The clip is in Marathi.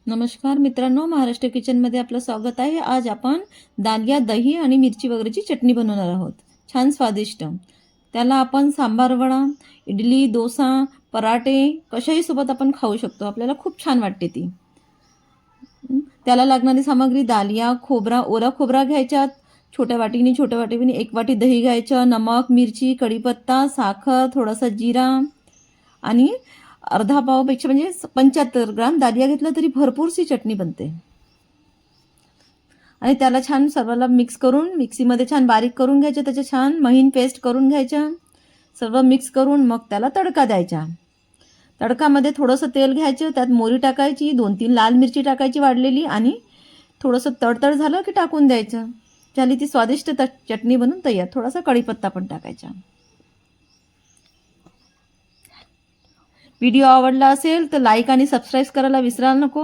नमस्कार मित्रांनो, महाराष्ट्र किचनमध्ये आपलं स्वागत आहे। आज आपण दालिया, दही आणि मिरची वगैरेची चटणी बनवणार आहोत, छान स्वादिष्ट। त्याला आपण सांबार वडा, इडली, डोसा, पराठे कशाही सोबत आपण खाऊ शकतो, आपल्याला खूप छान वाटते ती। त्याला लागणारी सामग्री: दालिया, खोबरा, ओला खोबरा घ्यायचा छोट्या वाटीने 1 वाटी दही घ्यायचं, नमक, मिरची, कढीपत्ता, साखर, थोडासा जिरा आणि अर्धा पावपेक्षा म्हणजे 75 ग्राम दालिया घेतला तरी भरपूरशी चटणी बनते। आणि त्याला छान सर्वाला मिक्स करून मिक्सीमध्ये छान बारीक करून घ्यायचं, त्याचे छान महीन पेस्ट करून घ्यायचं। सर्व मिक्स करून मग त्याला तडका द्यायचा। तडकामध्ये थोडंसं तेल घ्यायचं, त्यात मोहरी टाकायची, 2-3 लाल मिरची टाकायची वाढलेली आणि थोडंसं तडतड झालं की टाकून द्यायचं। झाली ती स्वादिष्ट चटणी बनून तयार। थोडासा कढीपत्ता पण टाकायचा। व्हिडिओ आवडला असेल तर लाईक आणि सबस्क्राईब करायला विसरायला नको।